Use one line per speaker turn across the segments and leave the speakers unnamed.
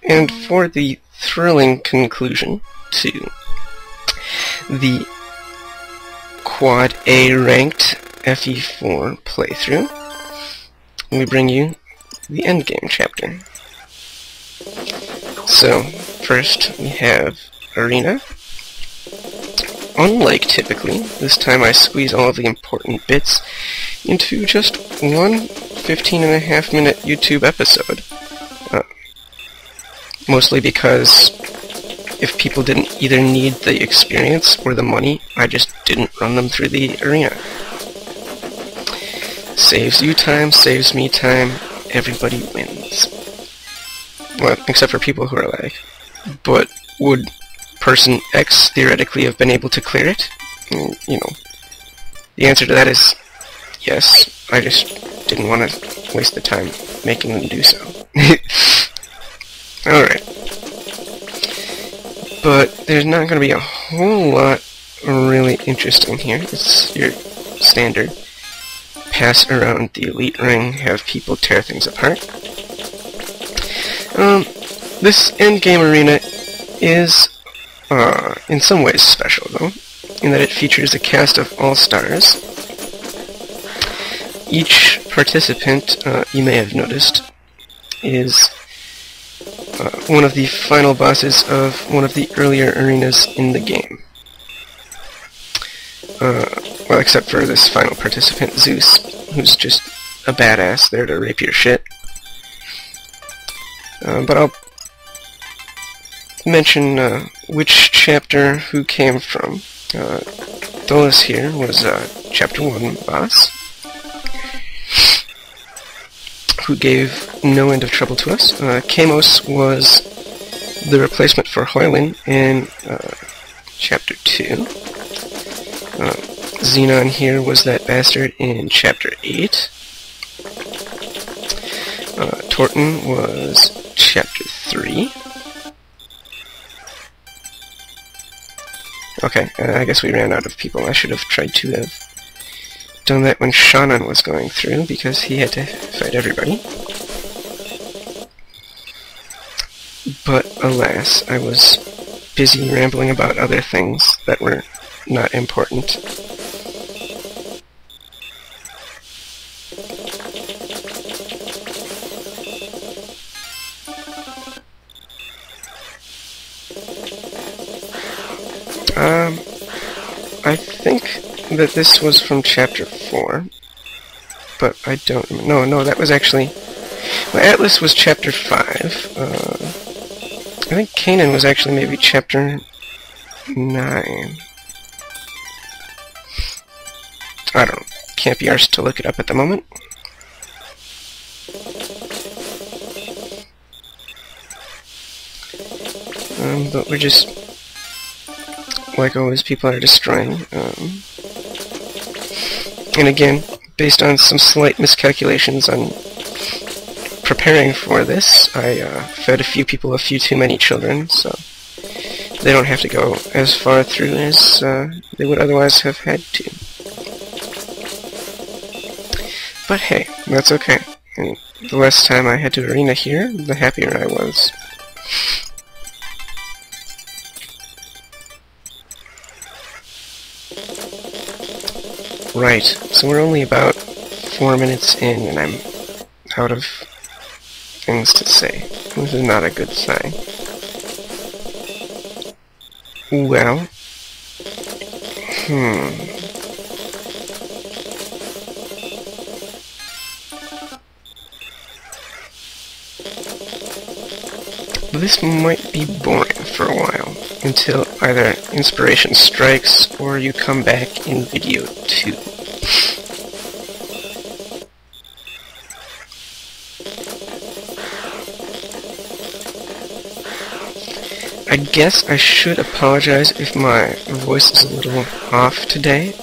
And for the thrilling conclusion to the Quad A ranked FE4 playthrough, we bring you the Endgame chapter. So, first we have Arena. Unlike typically, this time I squeeze all of the important bits into just one 15.5-minute YouTube episode. Mostly because if people didn't either need the experience or the money, I just didn't run them through the arena. Saves you time, saves me time, everybody wins. Well, except for people who are like, but would person X theoretically have been able to clear it? You know, the answer to that is yes. I just didn't want to waste the time making them do so. Alright. But there's not going to be a whole lot really interesting here. It's your standard pass around the elite ring, have people tear things apart. This endgame arena is in some ways special, though, in that it features a cast of all-stars. Each participant, you may have noticed, is one of the final bosses of one of the earlier arenas in the game. Well, except for this final participant, Zeus, who's just a badass there to rape your shit. But I'll mention which chapter who came from. Dolus here was Chapter 1 boss, who gave no end of trouble to us. Kamos was the replacement for Hoylin in Chapter 2. Xenon here was that bastard in Chapter 8. Torton was Chapter 3. Okay, I guess we ran out of people. I should have tried to have done that when Shannon was going through, because he had to fight everybody. But alas, I was busy rambling about other things that were not important. I think that this was from Chapter 4, but I don't... No, that was actually... Well, Atlas was Chapter 5. I think Kanan was actually maybe Chapter 9. I don't know. Can't be arsed to look it up at the moment. But we're just... Like always, people are destroying. And again, based on some slight miscalculations on preparing for this, I fed a few people a few too many children, so they don't have to go as far through as they would otherwise have had to. But hey, that's okay. And the less time I had to arena here, the happier I was. Right, so we're only about 4 minutes in, and I'm out of things to say. This is not a good sign. Well, this might be boring for a while, until either inspiration strikes or you come back in video 2. I guess I should apologize if my voice is a little off today.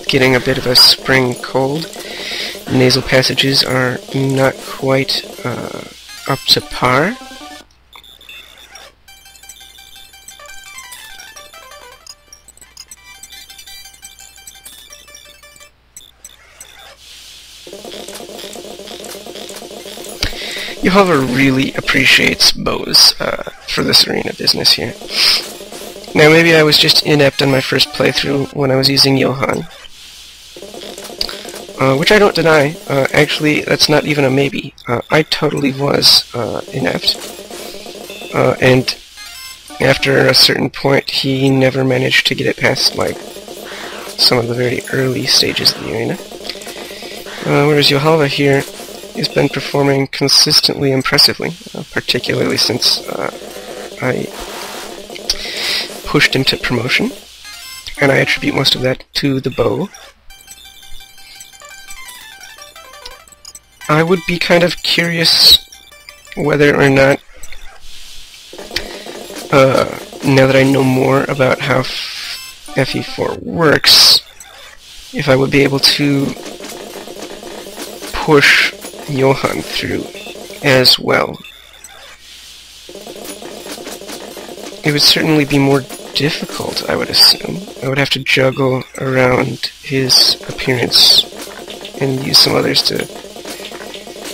Getting a bit of a spring cold. Nasal passages are not quite up to par. Jehovah really appreciates bows for this arena business here. Now maybe I was just inept on my first playthrough when I was using Johann. Which I don't deny. Actually, that's not even a maybe. I totally was inept. And after a certain point, he never managed to get it past, like, some of the very early stages of the arena. Whereas Jehovah here has been performing consistently impressively, particularly since I pushed him to promotion, and I attribute most of that to the bow. I would be kind of curious whether or not, now that I know more about how FE4 works, if I would be able to push Johann through as well. It would certainly be more difficult, I would assume. I would have to juggle around his appearance and use some others to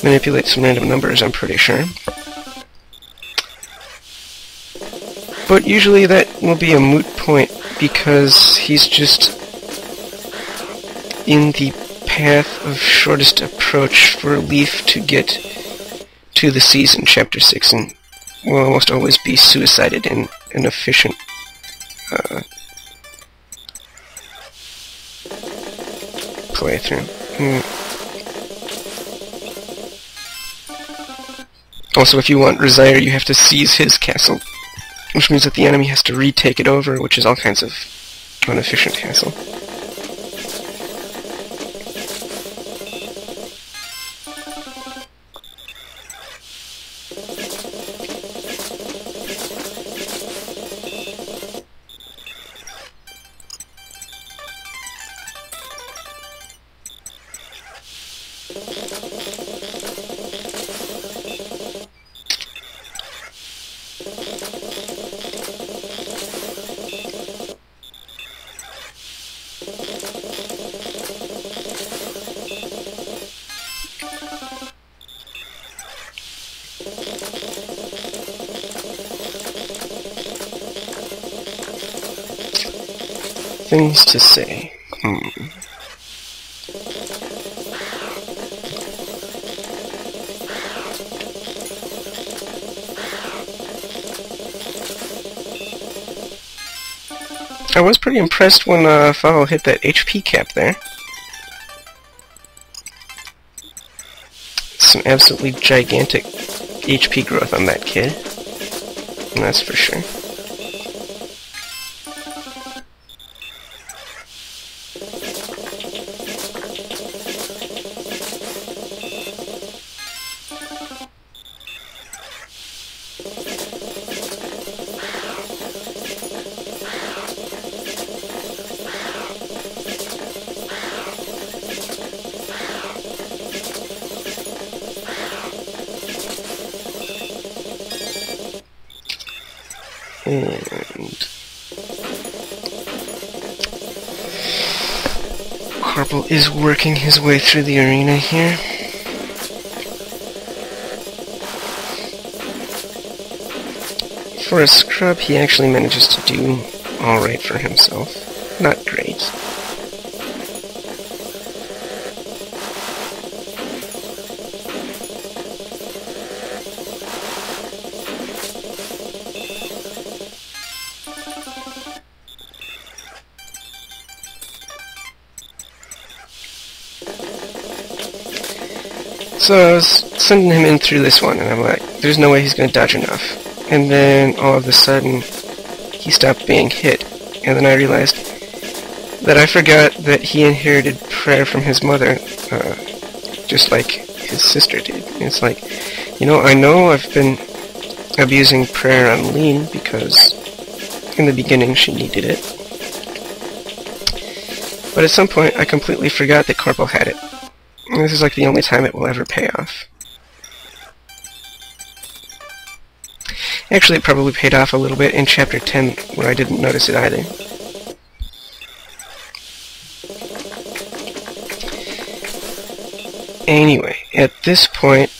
manipulate some random numbers, I'm pretty sure. But usually that will be a moot point because he's just in the path of shortest approach for Leaf to get to the seas in Chapter 6 and will almost always be suicided in an efficient playthrough. Also, if you want Resire, you have to seize his castle, which means that the enemy has to retake it over, which is all kinds of inefficient hassle. Things to say. I was pretty impressed when Fahal hit that HP cap there. Some absolutely gigantic HP growth on that kid. And that's for sure. And Corporal is working his way through the arena here. For a scrub, he actually manages to do alright for himself. Not great. So I was sending him in through this one, and I'm like, there's no way he's going to dodge enough. And then all of a sudden, he stopped being hit. And then I realized that I forgot that he inherited prayer from his mother, just like his sister did. And it's like, you know I've been abusing prayer on Lean because in the beginning she needed it. But at some point, I completely forgot that Corporal had it. And this is like the only time it will ever pay off. Actually, it probably paid off a little bit in Chapter 10, where I didn't notice it either. Anyway, at this point,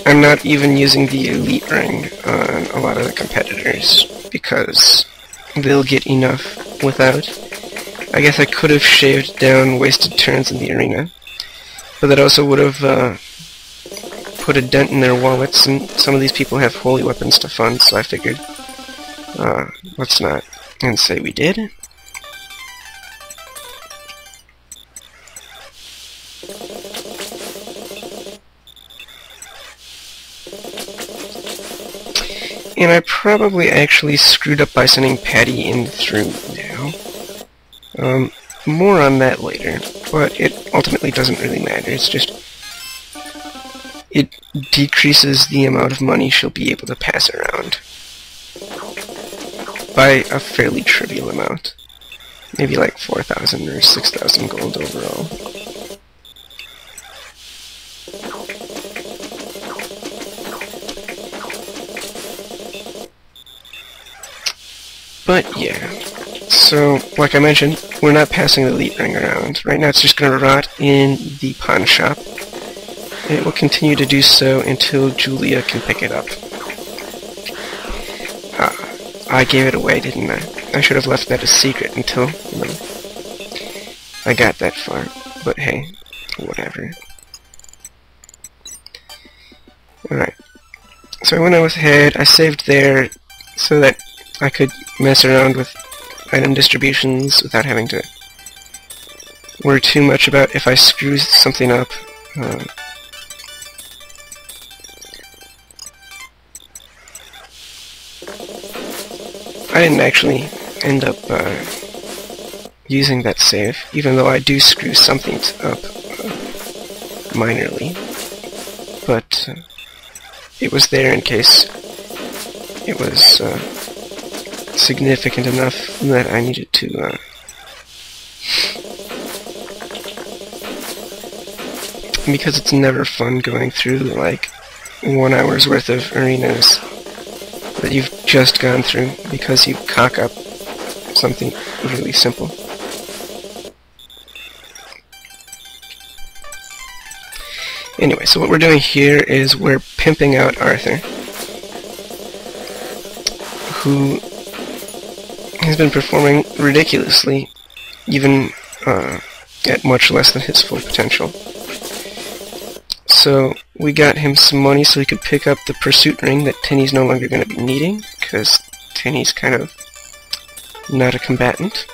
I'm not even using the elite ring on a lot of the competitors because they'll get enough without. I guess I could have shaved down wasted turns in the arena, but that also would have put a dent in their wallets, and some of these people have holy weapons to fund, so I figured, let's not, and say we did. And I probably actually screwed up by sending Patty in through now. More on that later, but it ultimately doesn't really matter. It's just, it decreases the amount of money she'll be able to pass around by a fairly trivial amount. Maybe like 4,000 or 6,000 gold overall. But yeah, so like I mentioned, we're not passing the elite ring around. Right now it's just going to rot in the pawn shop. And it will continue to do so until Julia can pick it up. I gave it away, didn't I? I should have left that a secret until, you know, I got that far. But hey, whatever. Alright. So I went ahead, I saved there so that I could mess around with item distributions without having to worry too much about if I screw something up. I didn't actually end up using that save, even though I do screw something up minorly. But it was there in case it was significant enough that I needed to because it's never fun going through like 1 hour's worth of arenas that you've just gone through because you cock up something really simple. Anyway, so what we're doing here is we're pimping out Arthur, who has been performing ridiculously, even at much less than his full potential. So we got him some money so he could pick up the pursuit ring that Tinny's no longer going to be needing, because Tinny's kind of not a combatant.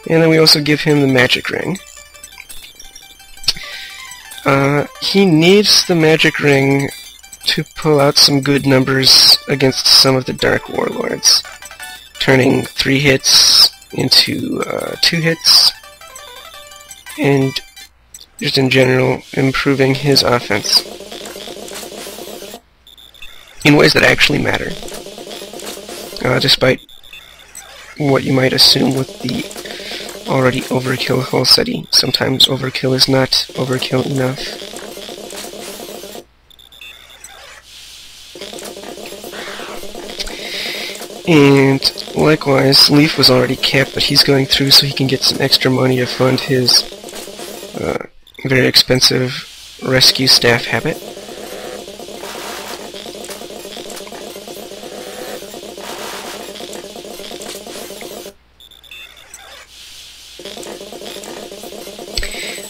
And then we also give him the magic ring. He needs the magic ring to pull out some good numbers against some of the Dark Warlords, turning 3 hits into 2 hits, and just in general improving his offense in ways that actually matter, despite what you might assume with the already overkill hull city. Sometimes overkill is not overkill enough. And likewise, Leaf was already capped, but he's going through so he can get some extra money to fund his very expensive rescue staff habit.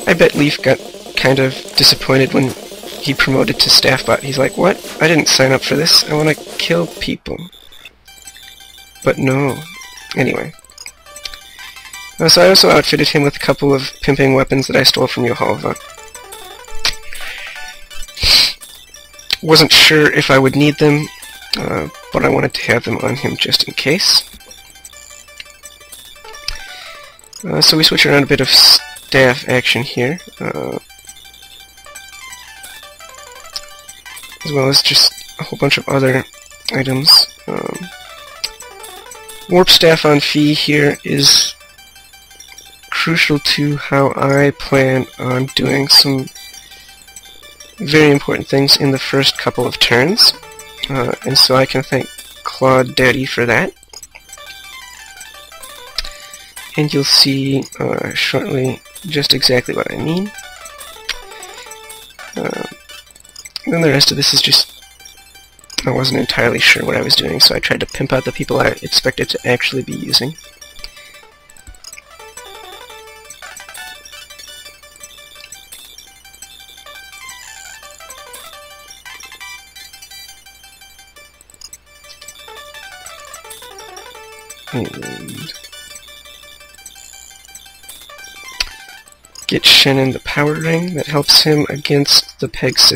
I bet Leaf got kind of disappointed when he promoted to staff bot. He's like, what? I didn't sign up for this. I want to kill people. But no. Anyway. So I also outfitted him with a couple of pimping weapons that I stole from Yohalva. Wasn't sure if I would need them, but I wanted to have them on him just in case. So we switch around a bit of staff action here, as well as just a whole bunch of other items. Warp staff on Fee here is crucial to how I plan on doing some very important things in the first couple of turns, and so I can thank Claude Daddy for that. And you'll see shortly just exactly what I mean. And then the rest of this is just... I wasn't entirely sure what I was doing, so I tried to pimp out the people I expected to actually be using. And get Shannon the power ring that helps him against the peg system.